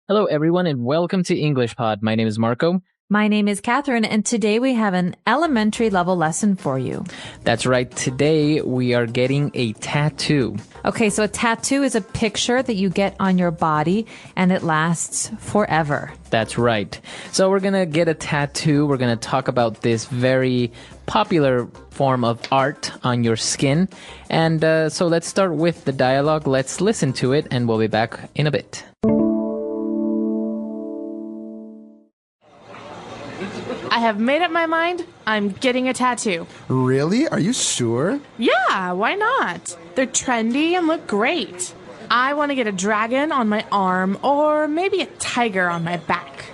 Hello, everyone, and welcome to English Pod. My name is Marco. My name is Catherine, and today we have an elementary level lesson for you. That's right. Today we are getting a tattoo. Okay, so a tattoo is a picture that you get on your body, and it lasts forever. That's right. So we're going to get a tattoo. We're going to talk about this very popular form of art on your skin. And so let's start with the dialogue. Let's listen to it, and we'll be back in a bit. I have made up my mind. I'm getting a tattoo. Really? Are you sure? Yeah, why not? They're trendy and look great. I want to get a dragon on my arm or maybe a tiger on my back.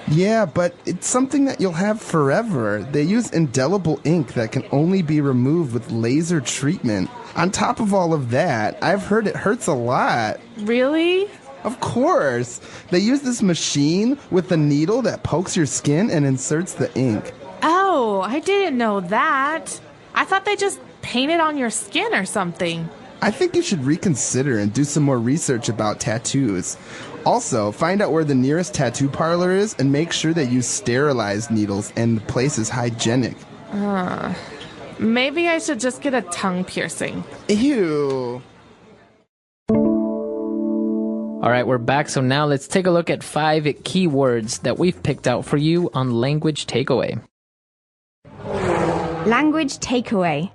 Yeah, but it's something that you'll have forever. They use indelible ink that can only be removed with laser treatment. On top of all of that, I've heard it hurts a lot. Really? Of course. They use this machine with a needle that pokes your skin and inserts the ink. Oh, I didn't know that. I thought they just painted on your skin or something. I think you should reconsider and do some more research about tattoos. Also, find out where the nearest tattoo parlor is and make sure they use sterilized needles and the place is hygienic. Maybe I should just get a tongue piercing. Ew. All right, we're back. So now let's take a look at 5 keywords that we've picked out for you on Language Takeaway. Language takeaway.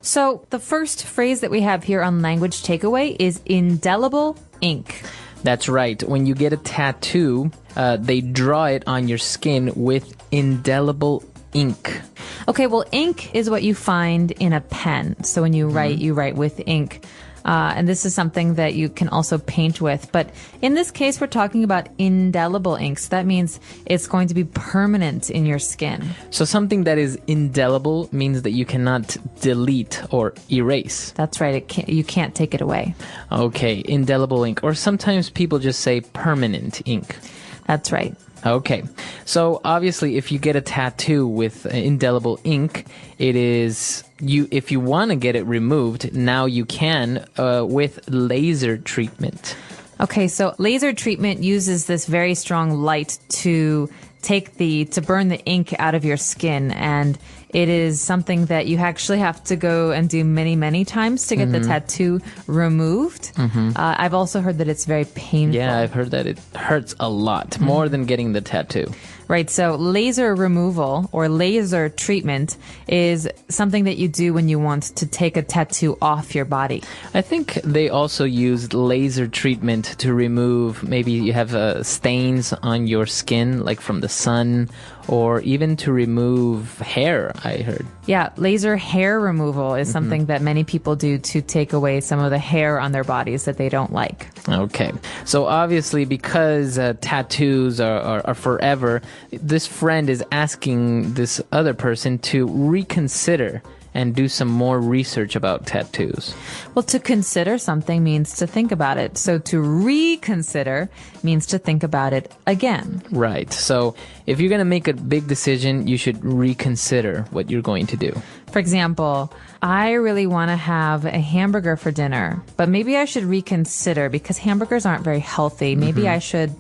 So the first phrase that we have here on Language Takeaway is indelible ink. That's right. When you get a tattoo, they draw it on your skin with indelible ink. Okay, well, ink is what you find in a pen. So when you write with ink. And this is something that you can also paint with. But in this case, we're talking about indelible inks. That means it's going to be permanent in your skin. So something that is indelible means that you cannot delete or erase. That's right. You can't take it away. Okay, indelible ink. Or sometimes people just say permanent ink. That's right. Okay, so obviously if you get a tattoo with indelible ink, it is if you want to get it removed, now you can with laser treatment. Okay, so laser treatment uses this very strong light to burn the ink out of your skin, and it is something that you actually have to go and do many, many times to get the tattoo removed. I've also heard that it's very painful. Yeah, I've heard that it hurts a lot, more than getting the tattoo. Right, so laser removal or laser treatment is something that you do when you want to take a tattoo off your body. I think they also use laser treatment to remove, maybe you have stains on your skin, like from the sun, or even to remove hair, I heard. Yeah, laser hair removal is something that many people do to take away some of the hair on their bodies that they don't like. Okay, so obviously because tattoos are forever, this friend is asking this other person to reconsider and do some more research about tattoos. Well, to consider something means to think about it. So to reconsider means to think about it again. Right. So if you're going to make a big decision, you should reconsider what you're going to do. For example, I really want to have a hamburger for dinner, but maybe I should reconsider because hamburgers aren't very healthy. Maybe I should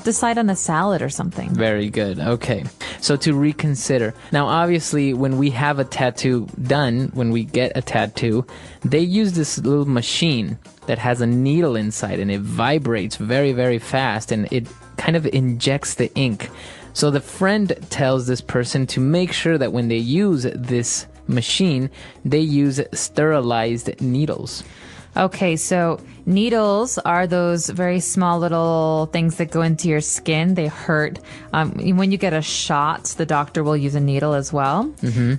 decide on a salad or something. Very good. Okay. So to reconsider. Now, obviously, when we have a tattoo done, when we get a tattoo, they use this little machine that has a needle inside and it vibrates very, very fast and it kind of injects the ink. So the friend tells this person to make sure that when they use this machine, they use sterilized needles. Okay, so needles are those very small little things that go into your skin. They hurt. When you get a shot, the doctor will use a needle as well.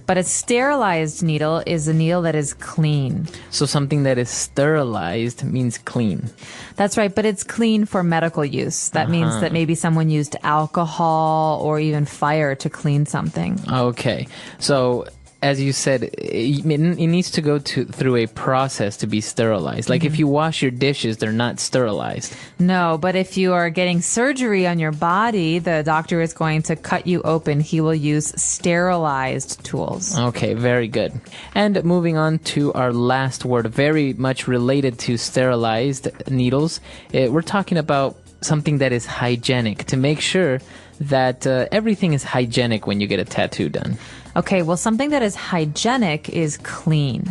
But a sterilized needle is a needle that is clean. So something that is sterilized means clean. That's right, but it's clean for medical use. That means that maybe someone used alcohol or even fire to clean something. Okay, so as you said, it needs to go through a process to be sterilized. Like if you wash your dishes, they're not sterilized. No, but if you are getting surgery on your body, the doctor is going to cut you open. He will use sterilized tools. Okay, very good. And moving on to our last word, very much related to sterilized needles. We're talking about something that is hygienic, to make sure that everything is hygienic when you get a tattoo done. Okay, well, something that is hygienic is clean.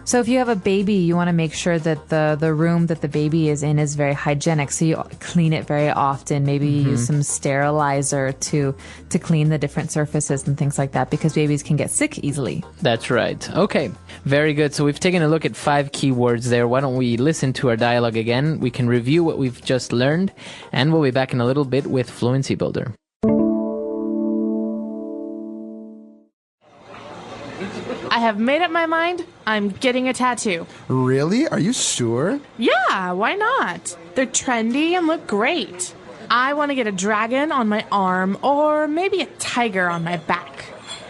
So if you have a baby, you want to make sure that the room that the baby is in is very hygienic. So you clean it very often. Maybe you use some sterilizer to clean the different surfaces and things like that, because babies can get sick easily. That's right. Okay, very good. So we've taken a look at 5 keywords there. Why don't we listen to our dialogue again? We can review what we've just learned, and we'll be back in a little bit with Fluency Builder. I have made up my mind. I'm getting a tattoo. Really? Are you sure? Yeah, why not? They're trendy and look great. I want to get a dragon on my arm or maybe a tiger on my back.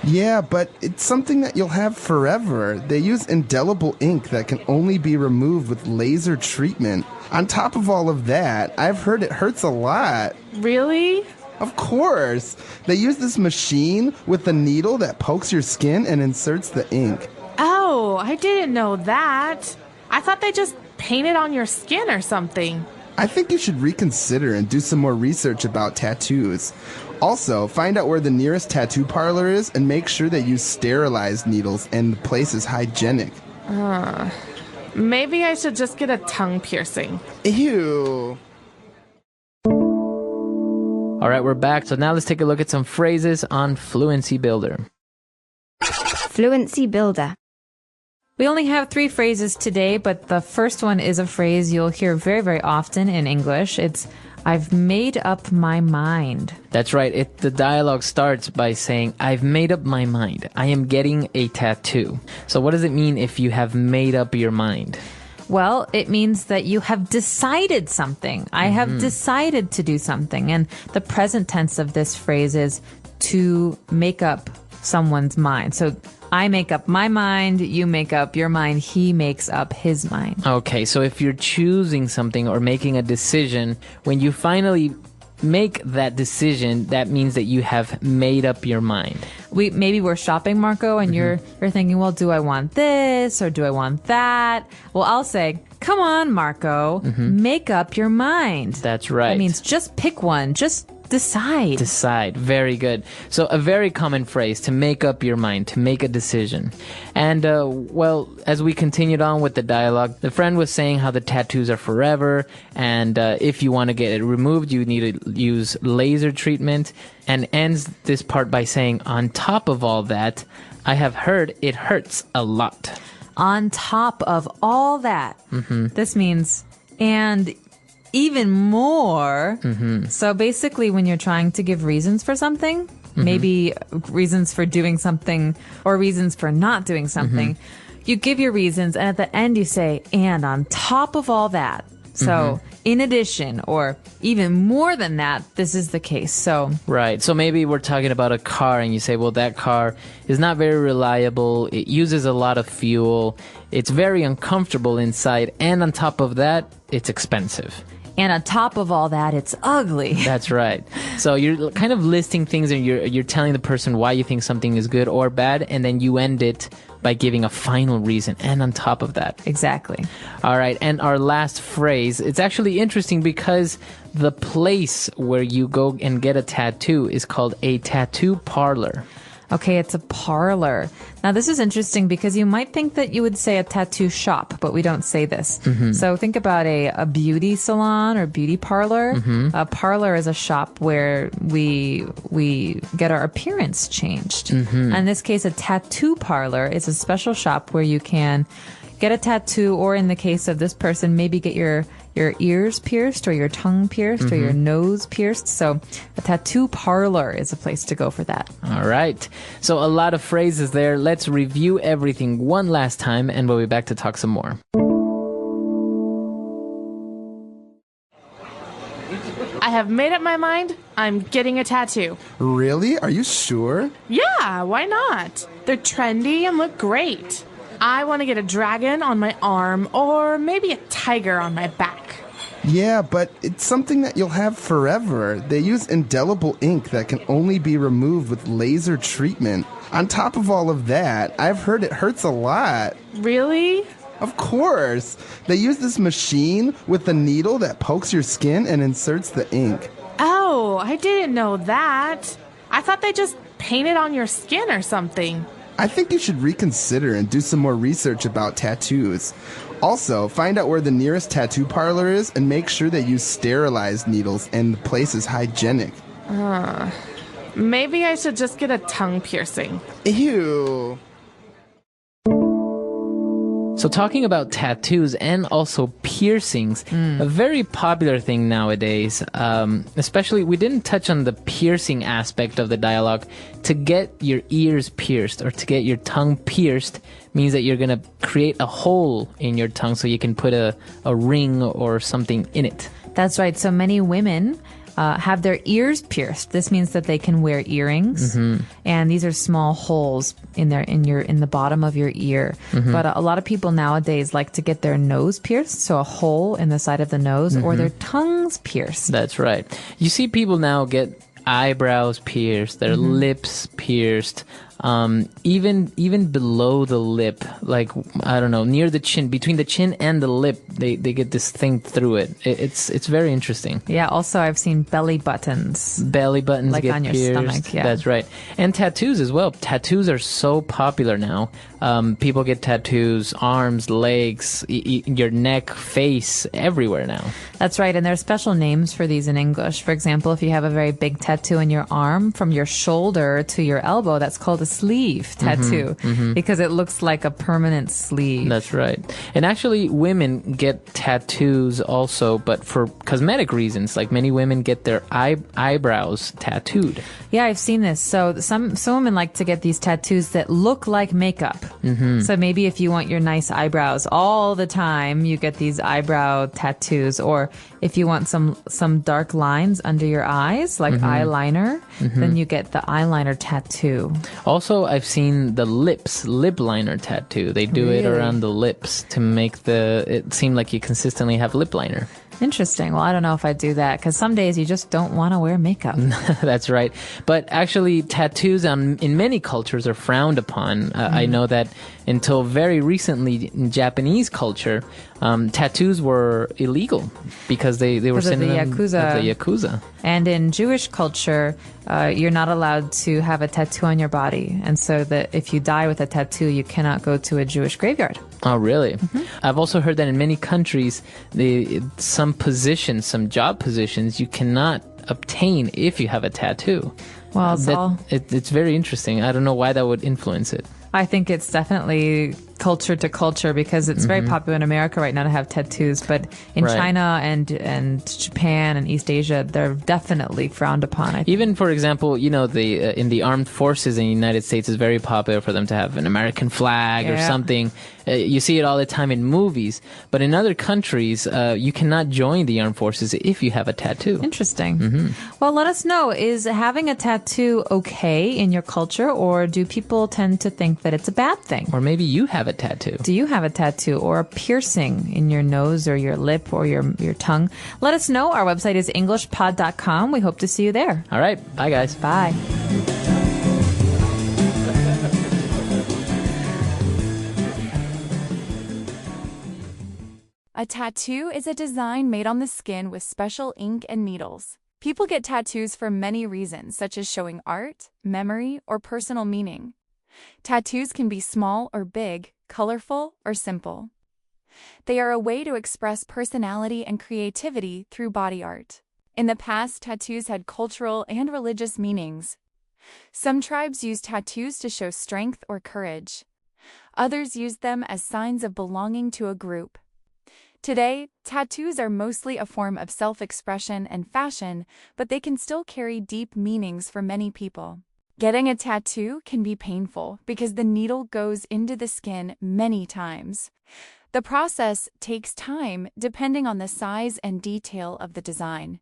Yeah, but it's something that you'll have forever. They use indelible ink that can only be removed with laser treatment. On top of all of that, I've heard it hurts a lot. Really? Of course. They use this machine with a needle that pokes your skin and inserts the ink. Oh, I didn't know that. I thought they just painted on your skin or something. I think you should reconsider and do some more research about tattoos. Also, find out where the nearest tattoo parlor is and make sure they use sterilized needles and the place is hygienic. Maybe I should just get a tongue piercing. Ew. All right, we're back. So now let's take a look at some phrases on Fluency Builder. Fluency Builder. We only have 3 phrases today, but the first one is a phrase you'll hear very, very often in English. It's, I've made up my mind. That's right. The dialogue starts by saying, I've made up my mind. I am getting a tattoo. So what does it mean if you have made up your mind? Well, it means that you have decided something. I have decided to do something. And the present tense of this phrase is to make up someone's mind. So I make up my mind, you make up your mind, he makes up his mind. Okay, so if you're choosing something or making a decision, when you finally make that decision, that means that you have made up your mind. Maybe we're shopping, Marco, and you're thinking, well, do I want this or do I want that? Well, I'll say, come on, Marco, make up your mind. That's right. That means just pick one. Just decide. Decide. Very good. So a very common phrase, to make up your mind, to make a decision. And, well, as we continued on with the dialogue, the friend was saying how the tattoos are forever, and if you want to get it removed, you need to use laser treatment, and ends this part by saying, on top of all that, I have heard it hurts a lot. On top of all that, this means, and even more. So basically, when you're trying to give reasons for something, maybe reasons for doing something or reasons for not doing something, you give your reasons, and at the end you say, and on top of all that. So in addition, or even more than that, this is the case. So right. So maybe we're talking about a car and you say, well, that car is not very reliable. It uses a lot of fuel. It's very uncomfortable inside. And on top of that, it's expensive. And on top of all that, it's ugly. That's right. So you're kind of listing things and you're telling the person why you think something is good or bad, and then you end it by giving a final reason. And on top of that. Exactly. All right. And our last phrase, it's actually interesting because the place where you go and get a tattoo is called a tattoo parlor. Okay, it's a parlor. Now, this is interesting because you might think that you would say a tattoo shop, but we don't say this. So think about a beauty salon or beauty parlor. A parlor is a shop where we get our appearance changed. In this case, a tattoo parlor is a special shop where you can get a tattoo, or in the case of this person, maybe get your ears pierced or your tongue pierced or your nose pierced. So a tattoo parlor is a place to go for that. All right. So a lot of phrases there. Let's review everything one last time and we'll be back to talk some more. I have made up my mind. I'm getting a tattoo. Really? Are you sure? Yeah, why not? They're trendy and look great. I want to get a dragon on my arm or maybe a tiger on my back. Yeah, but it's something that you'll have forever. They use indelible ink that can only be removed with laser treatment. On top of all of that, I've heard it hurts a lot. Really? Of course. They use this machine with a needle that pokes your skin and inserts the ink. Oh, I didn't know that. I thought they just painted on your skin or something. I think you should reconsider and do some more research about tattoos. Also, find out where the nearest tattoo parlor is and make sure they use sterilized needles and the place is hygienic. Maybe I should just get a tongue piercing. Ew. So talking about tattoos and also piercings, a very popular thing nowadays, especially we didn't touch on the piercing aspect of the dialogue. To get your ears pierced or to get your tongue pierced means that you're going to create a hole in your tongue so you can put a ring or something in it. That's right. So many women have their ears pierced. This means that they can wear earrings, and these are small holes in the bottom of your ear. But a lot of people nowadays like to get their nose pierced, so a hole in the side of the nose, or their tongues pierced. That's right. You see people now get eyebrows pierced, their lips pierced, even below the lip, like, I don't know, near the chin, between the chin and the lip, they get this thing through it. It's very interesting. Yeah, also I've seen belly buttons. Belly buttons Like get on your pierced. stomach, yeah. That's right. And tattoos as well. Tattoos are so popular now. People get tattoos, arms, legs, your neck, face, everywhere now. That's right, and there are special names for these in English. For example, if you have a very big tattoo in your arm from your shoulder to your elbow, that's called a sleeve tattoo because it looks like a permanent sleeve. That's right. And actually, women get tattoos also, but for cosmetic reasons. Like many women get their eyebrows tattooed. Yeah, I've seen this. So some women like to get these tattoos that look like makeup. So maybe if you want your nice eyebrows all the time, you get these eyebrow tattoos. Or if you want some dark lines under your eyes, like eyeliner, then you get the eyeliner tattoo. Also, I've seen the lip liner tattoo. They do it Really? around the lips to make it seem like you consistently have lip liner. Interesting. Well, I don't know if I do that because some days you just don't want to wear makeup. That's right. But actually, tattoos in many cultures are frowned upon. I know that until very recently in Japanese culture, tattoos were illegal because they were Because of the synonym Yakuza. of the Yakuza. And in Jewish culture, you're not allowed to have a tattoo on your body. And so that if you die with a tattoo, you cannot go to a Jewish graveyard. Oh, really? I've also heard that in many countries, some job positions, you cannot obtain if you have a tattoo. Well, It's very interesting. I don't know why that would influence it. I think it's definitely culture to culture because it's very popular in America right now to have tattoos, but in Right. China and Japan and East Asia, they're definitely frowned upon. I think. Even, for example, in the armed forces in the United States, it's very popular for them to have an American flag or Yeah. something. You see it all the time in movies, but in other countries, you cannot join the armed forces if you have a tattoo. Interesting. Well, let us know. Is having a tattoo okay in your culture, or do people tend to think that it's a bad thing? Or maybe you have a tattoo. Do you have a tattoo or a piercing in your nose or your lip or your tongue? Let us know. Our website is EnglishPod.com. We hope to see you there. All right. Bye, guys. Bye. A tattoo is a design made on the skin with special ink and needles. People get tattoos for many reasons, such as showing art, memory, or personal meaning. Tattoos can be small or big, colorful or simple. They are a way to express personality and creativity through body art. In the past, tattoos had cultural and religious meanings. Some tribes used tattoos to show strength or courage. Others used them as signs of belonging to a group. Today, tattoos are mostly a form of self-expression and fashion, but they can still carry deep meanings for many people. Getting a tattoo can be painful because the needle goes into the skin many times. The process takes time depending on the size and detail of the design.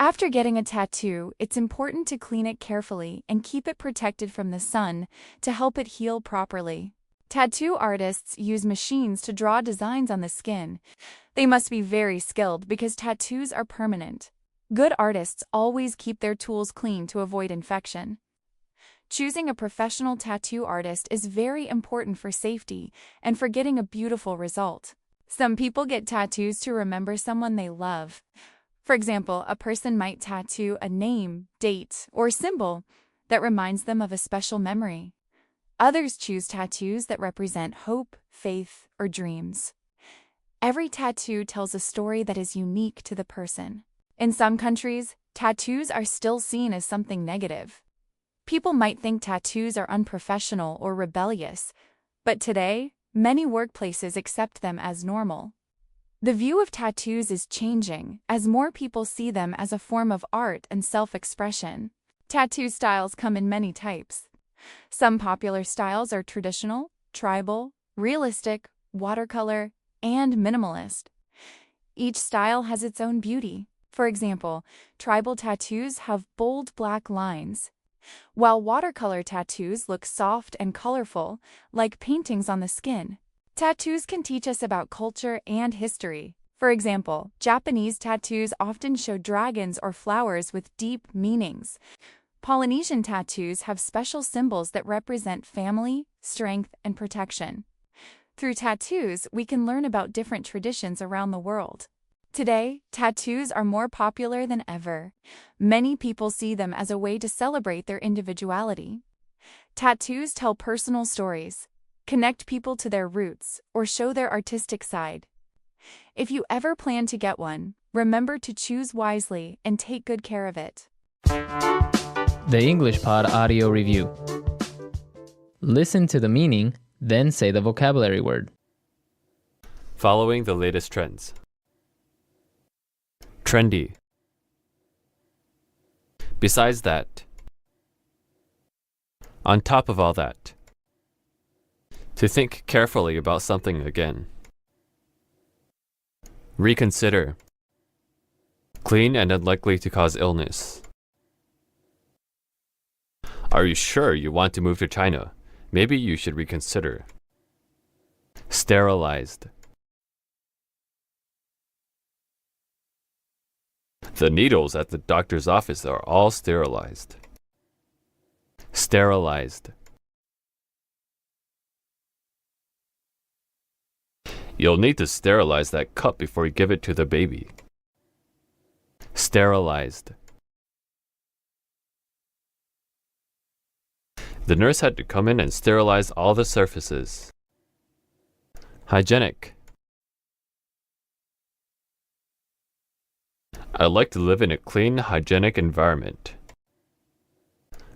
After getting a tattoo, it's important to clean it carefully and keep it protected from the sun to help it heal properly. Tattoo artists use machines to draw designs on the skin. They must be very skilled because tattoos are permanent. Good artists always keep their tools clean to avoid infection. Choosing a professional tattoo artist is very important for safety and for getting a beautiful result. Some people get tattoos to remember someone they love. For example, a person might tattoo a name, date, or symbol that reminds them of a special memory. Others choose tattoos that represent hope, faith, or dreams. Every tattoo tells a story that is unique to the person. In some countries, tattoos are still seen as something negative. People might think tattoos are unprofessional or rebellious, but today, many workplaces accept them as normal. The view of tattoos is changing as more people see them as a form of art and self-expression. Tattoo styles come in many types. Some popular styles are traditional, tribal, realistic, watercolor, and minimalist. Each style has its own beauty. For example, tribal tattoos have bold black lines, while watercolor tattoos look soft and colorful, like paintings on the skin. Tattoos can teach us about culture and history. For example, Japanese tattoos often show dragons or flowers with deep meanings. Polynesian tattoos have special symbols that represent family, strength, and protection. Through tattoos, we can learn about different traditions around the world. Today, tattoos are more popular than ever. Many people see them as a way to celebrate their individuality. Tattoos tell personal stories, connect people to their roots, or show their artistic side. If you ever plan to get one, remember to choose wisely and take good care of it. The English Pod Audio Review. Listen to the meaning, then say the vocabulary word. Following the latest trends. Trendy. Besides that. On top of all that. To think carefully about something again. Reconsider. Clean and unlikely to cause illness. Are you sure you want to move to China? Maybe you should reconsider. Sterilized. The needles at the doctor's office are all sterilized. Sterilized. You'll need to sterilize that cup before you give it to the baby. Sterilized. The nurse had to come in and sterilize all the surfaces. Hygienic. I like to live in a clean, hygienic environment.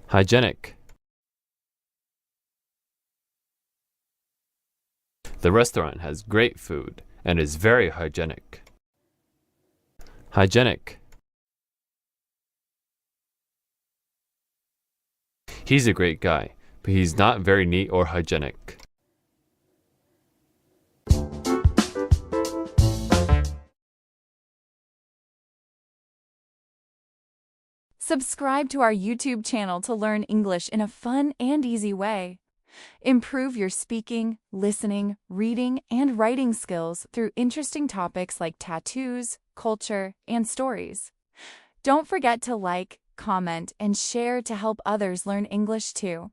Hygienic. The restaurant has great food and is very hygienic. Hygienic. He's a great guy, but he's not very neat or hygienic. Subscribe to our YouTube channel to learn English in a fun and easy way. Improve your speaking, listening, reading, and writing skills through interesting topics like tattoos, culture, and stories. Don't forget to like, comment, and share to help others learn English too.